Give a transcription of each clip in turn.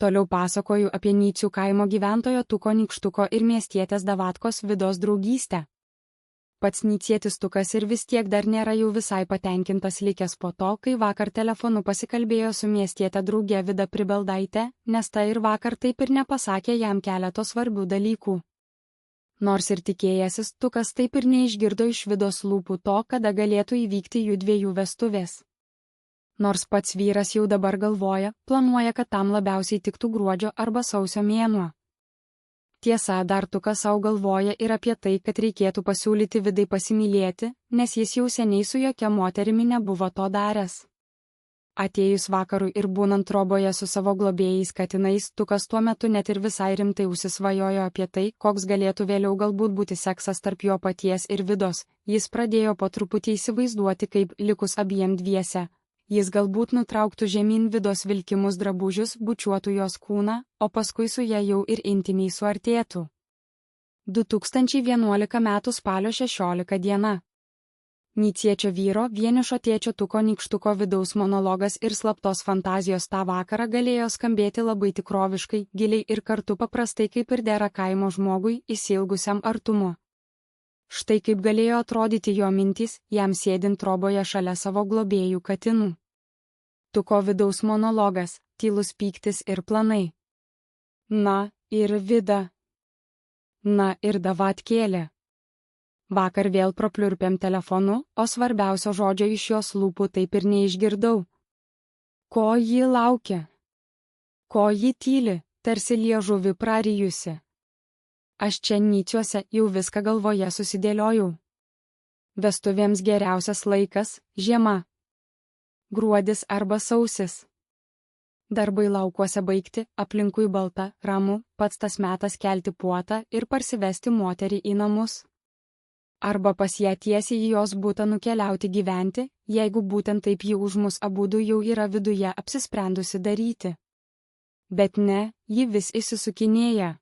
Toliau pasakoju apie Nycių kaimo gyventojo Tuko Nykštuko ir miestietės Davatkos Vidos draugystę. Pats Nycietis Tukas ir vis tiek dar nėra jau visai patenkintas likęs po to, kai vakar telefonu pasikalbėjo su miestietė drauge Vida Pribeldaitė, nes ta ir vakar taip ir nepasakė jam keleto svarbių dalykų. Nors ir tikėjęsis, Tukas taip ir neišgirdo iš Vidos lūpų to, kada galėtų įvykti jų dviejų vestuvės. Nors pats vyras jau dabar galvoja, planuoja, kad tam labiausiai tiktų gruodžio arba sausio mėnuo. Tiesa, dar Tukas savo galvoja ir apie tai, kad reikėtų pasiūlyti Vidai pasimylėti, nes jis jau seniai su jokia moterimi nebuvo to daręs. Atėjus vakarui ir būnant troboje su savo globėjais katinais, Tukas tuo metu net ir visai rimtai užsisvajojo apie tai, koks galėtų vėliau galbūt būti seksas tarp jo paties ir Vidos. Jis pradėjo po truputį įsivaizduoti, kaip, likus abiem dviese, jis galbūt nutrauktų žemyn Vidos vilkimus drabužius, bučiuotų jos kūną, o paskui su ja jau ir intimiai suartėtų. 2011 m. spalio 16 diena. Nyciečio vyro, vienišo tėčio Tuko Nykštuko vidaus monologas ir slaptos fantazijos tą vakarą galėjo skambėti labai tikroviškai, giliai ir kartu paprastai kaip ir dera kaimo žmogui, išsiilgusiam artumo. Štai kaip galėjo atrodyti jo mintys, jam sėdint troboje šalia savo globėjų katinų. Tuko vidaus monologas, tylus pyktis ir planai. Na, ir Vida. Na, ir Davatkėlė. Vakar vėl prapliurpėm telefonu, o svarbiausio žodžio iš jos lūpų taip ir neišgirdau. Ko ji laukia? Ko ji tyli, tarsi liežuvį prarijusi? Aš čia Nyciuose jau viską galvoje susidėliojau. Vestuvėms geriausias laikas – žiema. Gruodis arba sausis. Darbai laukuose baigti, aplinkui balta, ramu, pats tas metas kelti puotą ir parsivesti moterį į namus. Arba pas ją tiesiai į jos butą nukeliauti gyventi, jeigu būtent taip ji už mus abudu jau yra viduje apsisprendusi daryti. Bet ne, ji vis įsisukinėja.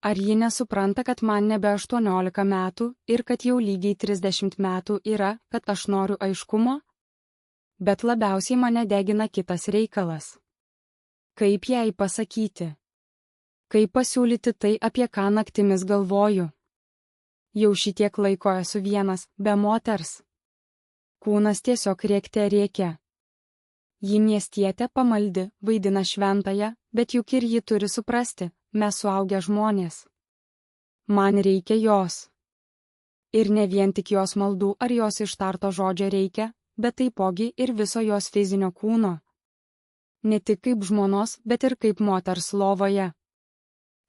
Ar ji nesupranta, kad man nebe 18 metų ir kad jau lygiai 30 metų yra, kad aš noriu aiškumo? Bet labiausiai mane degina kitas reikalas. Kaip jai pasakyti? Kaip pasiūlyti tai, apie ką naktimis galvoju? Jau šitiek laiko esu vienas, be moters. Kūnas tiesiog rėkte rėkia. Ji miestietė pamaldi, vaidina šventąją, bet juk ir ji turi suprasti, mes suaugę žmonės. Man reikia jos. Ir ne vien tik jos maldų ar jos ištarto žodžio reikia, bet taipogi ir viso jos fizinio kūno. Ne tik kaip žmonos, bet ir kaip moters lovoje.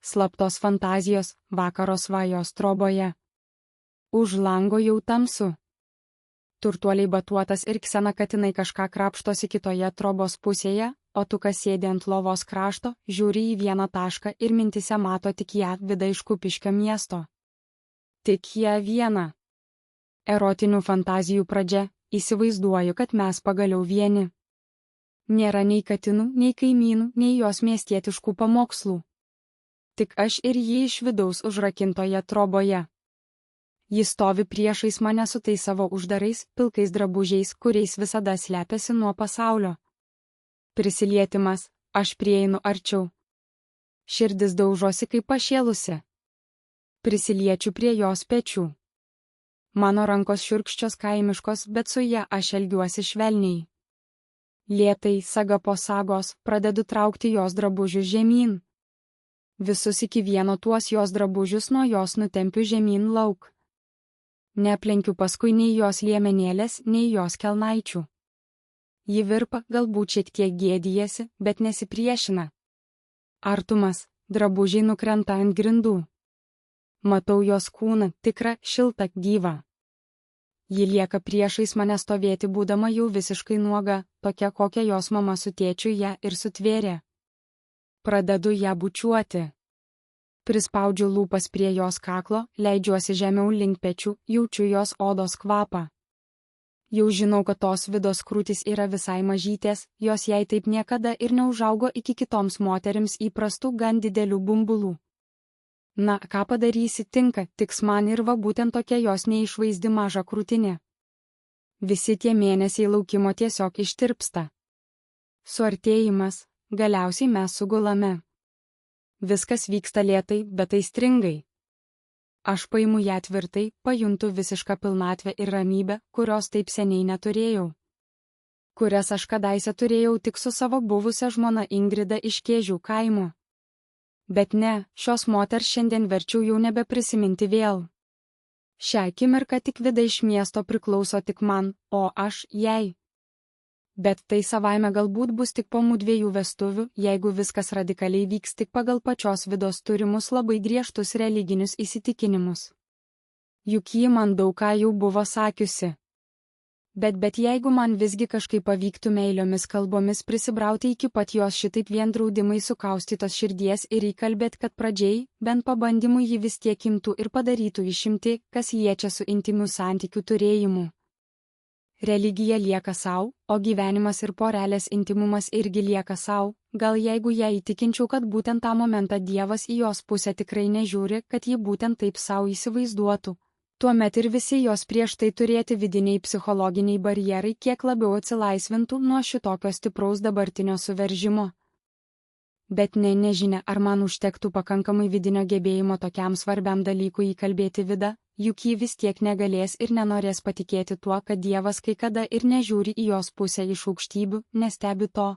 Slaptos fantazijos, vakaro svajos troboje. Už lango jau tamsu. Turtuoliai batuotas ir ksena katinai kažką krapštosi kitoje trobos pusėje, o Tukas sėdi ant lovos krašto, žiūri į vieną tašką ir mintise mato tik ją, Vidą iš Kupiškio miesto. Tik ją vieną. Erotinių fantazijų pradžia, įsivaizduoju, kad mes pagaliau vieni. Nėra nei katinų, nei kaimynų, nei jos miestietiškų pamokslų. Tik aš ir ji iš vidaus užrakintoje troboje. Jis stovi priešais mane su tais savo uždarais, pilkais drabužiais, kuriais visada slepiasi nuo pasaulio. Prisilietimas, aš prieinu arčiau. Širdis daužosi kaip pašėlusi. Prisiliečiu prie jos pečių. Mano rankos šiurkščios kaimiškos, bet su ja aš elgiuosi švelniai. Lėtai, saga po sagos, pradedu traukti jos drabužius žemyn. Visus iki vieno tuos jos drabužius nuo jos nutempiu žemyn lauk. Neaplenkiu paskui nei jos liemenėlės, nei jos kelnaičių. Ji virpa, galbūt šiek tiek gėdijasi, bet nesipriešina. Artumas, drabužiai nukrenta ant grindų. Matau jos kūną, tikrą, šiltą, gyvą. Ji lieka priešais mane stovėti, būdama jau visiškai nuoga, tokia kokia jos mama su tėčiu ją ir sutvėrė. Pradedu ją bučiuoti. Prispaudžiu lūpas prie jos kaklo, leidžiuosi žemiau link pečių, jaučiu jos odos kvapą. Jau žinau, kad tos Vidos krūtys yra visai mažytės, jos jai taip niekada ir neužaugo iki kitoms moterims įprastų gan didelių bumbulų. Na, ką padarysi, tinka, tiks man ir va būtent tokia jos neišvaizdi maža krūtinė. Visi tie mėnesiai laukimo tiesiog ištirpsta. Suartėjimas, galiausiai mes sugulame. Viskas vyksta lėtai, bet aistringai. Aš paimu ją tvirtai, pajuntu visišką pilnatvę ir ramybę, kurios taip seniai neturėjau. Kurias aš kadaise turėjau tik su savo buvusia žmona Ingrida iš Kėžių kaimo. Bet ne, šios moters šiandien verčiau jau nebeprisiminti vėl. Šią akimirką tik vida iš miesto priklauso tik man, o aš jai. Bet tai savaime galbūt bus tik po mudviejų vestuvių, jeigu viskas radikaliai vyks tik pagal pačios vidos turimus labai griežtus religinius įsitikinimus. Juk ji man daug ką jau buvo sakiusi. Bet jeigu man visgi kažkaip pavyktų meiliomis kalbomis prisibrauti iki pat jos šitaip vien draudimai sukaustytos širdies ir įkalbėt, kad pradžiai, bent pabandymui ji vis tiek imtų ir padarytų išimti, kas liečia su intimių santykių turėjimu. Religija lieka savo, o gyvenimas ir porelės intimumas irgi lieka savo, gal jeigu ją įtikinčiau, kad būtent tą momentą Dievas į jos pusę tikrai nežiūri, kad ji būtent taip savo įsivaizduotų. Tuomet ir visi jos prieš tai turėti vidiniai psichologiniai barjerai kiek labiau atsilaisvintų nuo šitokio stipraus dabartinio suveržimo. Bet nežinia, ar man užtektų pakankamai vidinio gebėjimo tokiam svarbiam dalykui įkalbėti vidą, juk ji vis tiek negalės ir nenorės patikėti tuo, kad Dievas kai kada ir nežiūri į jos pusę iš aukštybių, nestebi to,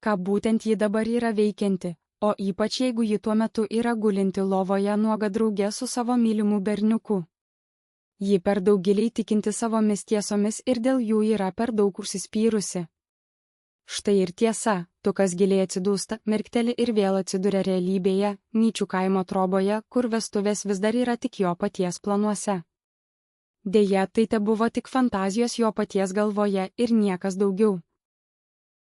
ką būtent ji dabar yra veikianti, o ypač jeigu ji tuo metu yra gulinti lovoje nuoga drauge su savo mylimu berniuku. Ji per daug giliai tikinti savomis tiesomis ir dėl jų yra per daug užsispyrusi. Štai ir tiesa, tukas giliai atsidūsta, mirkteli ir vėl atsiduria realybėje, Nyčių kaimo troboje, kur vestuvės vis dar yra tik jo paties planuose. Deja, tai tebuvo tik fantazijos jo paties galvoje ir niekas daugiau.